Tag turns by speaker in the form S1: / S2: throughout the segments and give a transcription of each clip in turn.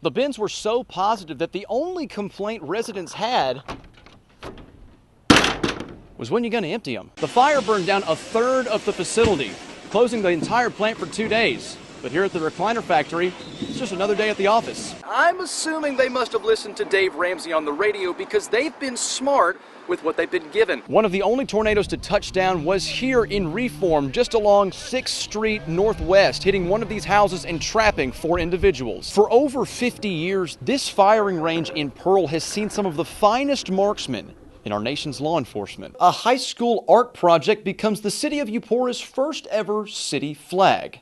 S1: The bins were so positive that the only complaint residents had was when you're going to empty them. The fire burned down a third of the facility, closing the entire plant for 2 days. But here at the recliner factory, it's just another day at the office. I'm assuming they must have listened to Dave Ramsey on the radio because they've been smart with what they've been given. One of the only tornadoes to touch down was here in Reform, just along 6th Street Northwest, hitting one of these houses and trapping 4 individuals. For over 50 years, this firing range in Pearl has seen some of the finest marksmen in our nation's law enforcement. A high school art project becomes the city of Eupora's first ever city flag.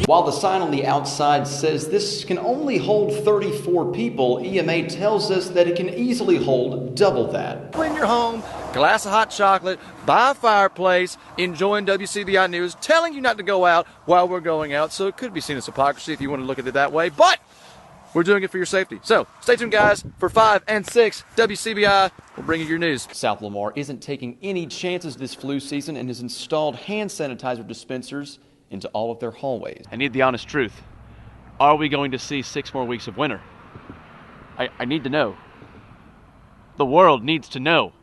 S1: While the sign on the outside says this can only hold 34 people, EMA tells us that it can easily hold double that. Clean your home, glass of hot chocolate, by a fireplace, enjoying WCBI News, telling you not to go out while we're going out, so it could be seen as hypocrisy if you want to look at it that way, but we're doing it for your safety. So stay tuned, guys, for 5 and 6 WCBI. We'll bring you your news. South Lamar isn't taking any chances this flu season and has installed hand sanitizer dispensers into all of their hallways. I need the honest truth. Are we going to see 6 more weeks of winter? I need to know. The world needs to know.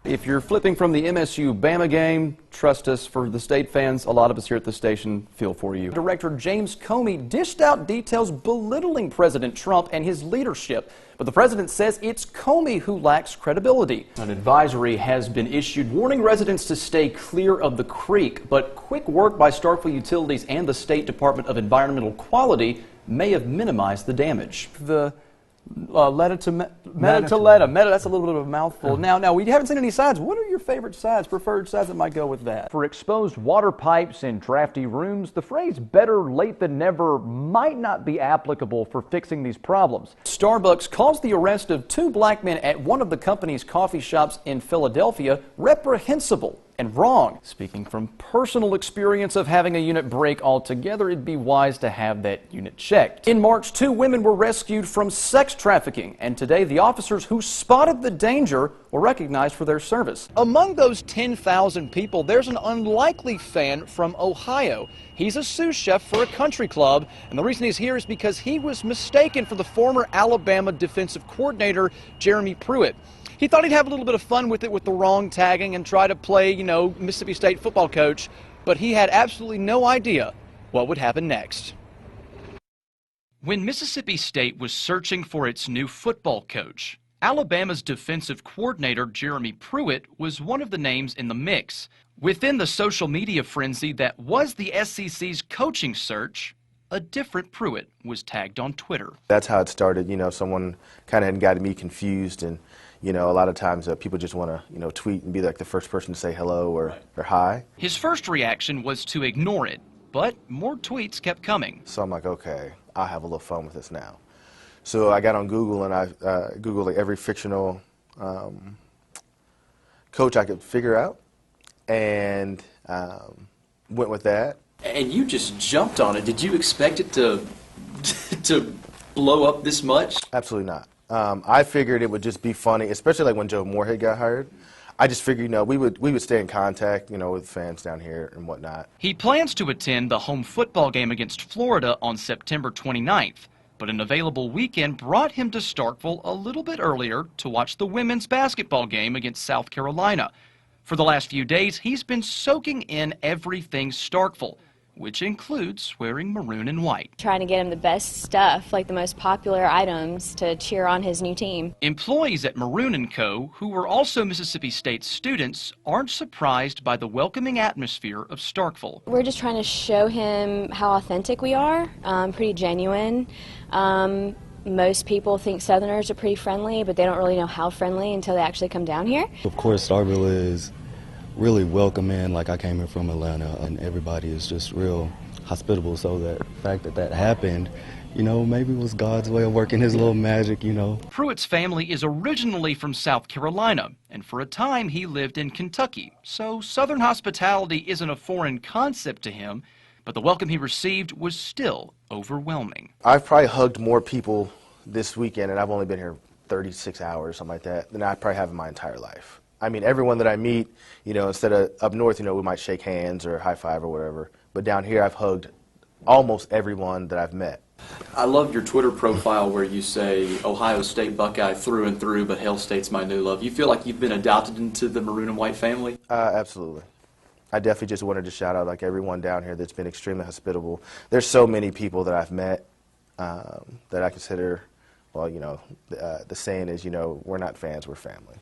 S1: If you're flipping from the MSU-Bama game, trust us, for the state fans, a lot of us here at the station feel for you. Director James Comey dished out details belittling President Trump and his leadership, but the president says it's Comey who lacks credibility. An advisory has been issued warning residents to stay clear of the creek, but quick work by Starkville Utilities and the State Department of Environmental Quality may have minimized the damage. The Meta, that's a little bit of a mouthful. Now, we haven't seen any sides. What are your favorite sides, preferred sides that might go with that? For exposed water pipes in drafty rooms, the phrase better late than never might not be applicable for fixing these problems. Starbucks calls the arrest of 2 black men at one of the company's coffee shops in Philadelphia reprehensible and wrong. Speaking from personal experience of having a unit break altogether, it'd be wise to have that unit checked. In March, 2 women were rescued from sex trafficking, and today the officers who spotted the danger were recognized for their service. Among those 10,000 people, there's an unlikely fan from Ohio. He's a sous chef for a country club, and the reason he's here is because he was mistaken for the former Alabama defensive coordinator, Jeremy Pruitt. He thought he'd have a little bit of fun with it with the wrong tagging and try to play, Mississippi State football coach, but he had absolutely no idea what would happen next. When Mississippi State was searching for its new football coach, Alabama's defensive coordinator, Jeremy Pruitt, was one of the names in the mix. Within the social media frenzy that was the SEC's coaching search, a different Pruitt was tagged on Twitter.
S2: That's how it started. Someone kind of had gotten me confused, and a lot of times people just want to, tweet and be like the first person to say hello or hi.
S1: His first reaction was to ignore it, but more tweets kept coming.
S2: So I'm like, okay, I'll have a little fun with this now. So I got on Google and I Googled like every fictional coach I could figure out, and went with that.
S1: And you just jumped on it. Did you expect it to blow up this much?
S2: Absolutely not. I figured it would just be funny, especially like when Joe Moorhead got hired. I just figured, we would stay in contact, with fans down here and whatnot.
S1: He plans to attend the home football game against Florida on September 29th, but an available weekend brought him to Starkville a little bit earlier to watch the women's basketball game against South Carolina. For the last few days, he's been soaking in everything Starkville, which includes wearing maroon and white.
S3: Trying to get him the best stuff, like the most popular items, to cheer on his new team.
S1: Employees at Maroon & Co., who were also Mississippi State students, aren't surprised by the welcoming atmosphere of Starkville.
S3: We're just trying to show him how authentic we are, pretty genuine. Most people think Southerners are pretty friendly, but they don't really know how friendly until they actually come down here.
S4: Of course, Starkville is really welcoming. Like, I came here from Atlanta, and everybody is just real hospitable. So the fact that happened, maybe it was God's way of working his little magic,
S1: Pruitt's family is originally from South Carolina, and for a time he lived in Kentucky. So Southern hospitality isn't a foreign concept to him, but the welcome he received was still overwhelming.
S2: I've probably hugged more people this weekend, and I've only been here 36 hours, something like that, than I probably have in my entire life. I mean, everyone that I meet, you know, instead of up north, you know, we might shake hands or high five or whatever. But down here, I've hugged almost everyone that I've met.
S1: I love your Twitter profile where you say Ohio State Buckeye through and through, but Hail State's my new love. You feel like you've been adopted into the maroon and white family?
S2: Absolutely. I definitely just wanted to shout out like everyone down here that's been extremely hospitable. There's so many people that I've met that I consider, well, you know, the saying is, you know, we're not fans, we're family.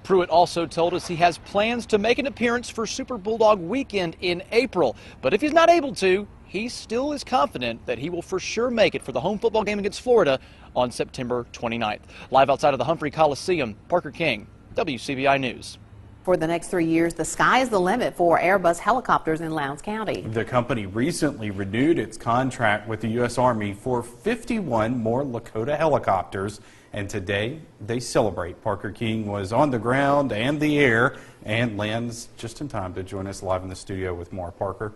S1: Pruitt also told us he has plans to make an appearance for Super Bulldog Weekend in April. But if he's not able to, he still is confident that he will for sure make it for the home football game against Florida on September 29th. Live outside of the Humphrey Coliseum, Parker King, WCBI News.
S5: For the next 3 years, the sky is the limit for Airbus helicopters in Lowndes County.
S6: The company recently renewed its contract with the U.S. Army for 51 more Lakota helicopters, and today they celebrate. Parker King was on the ground and the air and lands just in time to join us live in the studio with more. Parker.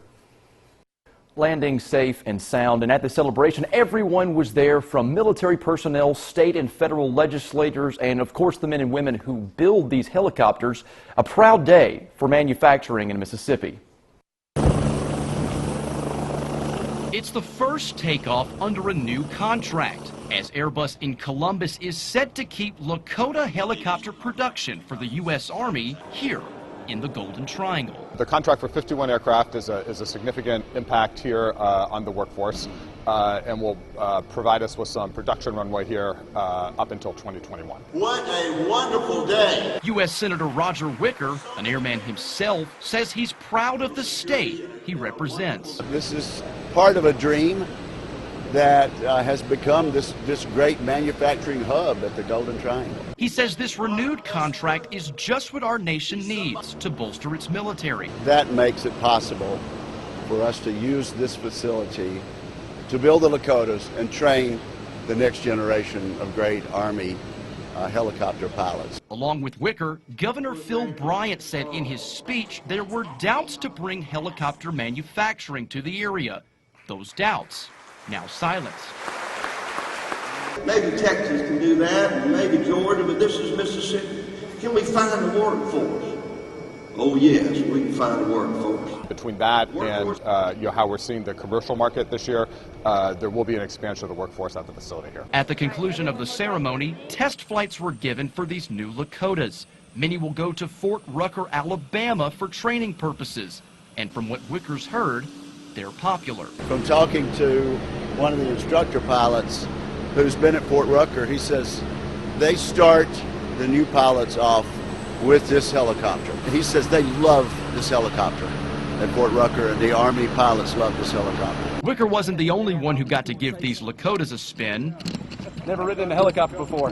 S1: Landing safe and sound, and at the celebration, everyone was there from military personnel, state and federal legislators, and of course the men and women who build these helicopters. A proud day for manufacturing in Mississippi.
S7: It's the first takeoff under a new contract, as Airbus in Columbus is set to keep Lakota helicopter production for the U.S. Army here in the Golden Triangle.
S8: The contract for 51 aircraft is a significant impact here on the workforce and will provide us with some production runway here up until 2021.
S9: What a wonderful day!
S7: U.S. Senator Roger Wicker, an airman himself, says he's proud of the state he represents.
S10: This is part of a dream that has become this great manufacturing hub at the Golden Triangle.
S7: He says this renewed contract is just what our nation needs to bolster its military.
S10: That makes it possible for us to use this facility to build the Lakotas and train the next generation of great Army helicopter pilots.
S7: Along with Wicker, Governor Phil Bryant said in his speech there were doubts to bring helicopter manufacturing to the area. Those doubts now silenced.
S9: Maybe Texas can do that, and maybe Georgia, but this is Mississippi. Can we find the workforce? Oh yes, we can find the workforce.
S8: Between that and you know, how we're seeing the commercial market this year, there will be an expansion of the workforce at the facility here.
S7: At the conclusion of the ceremony, test flights were given for these new Lakotas. Many will go to Fort Rucker, Alabama for training purposes. And from what Wicker's heard, they're popular.
S10: From talking to one of the instructor pilots who's been at Fort Rucker, he says they start the new pilots off with this helicopter. He says they love this helicopter at Fort Rucker, and the Army pilots love this helicopter.
S7: Wicker wasn't the only one who got to give these Lakotas a spin.
S1: Never ridden in a helicopter before.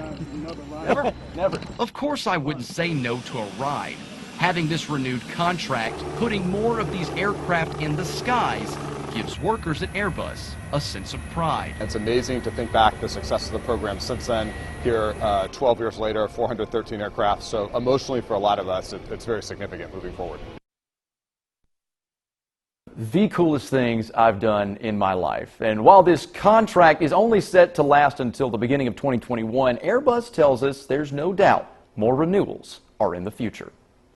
S1: Never? Never.
S7: Of course I wouldn't say no to a ride. Having this renewed contract, putting more of these aircraft in the skies, gives workers at Airbus a sense of pride.
S8: It's amazing to think back the success of the program since then. Here, 12 years later, 413 aircraft. So emotionally for a lot of us, it's very significant moving forward.
S1: The coolest things I've done in my life. And while this contract is only set to last until the beginning of 2021, Airbus tells us there's no doubt more renewals are in the future.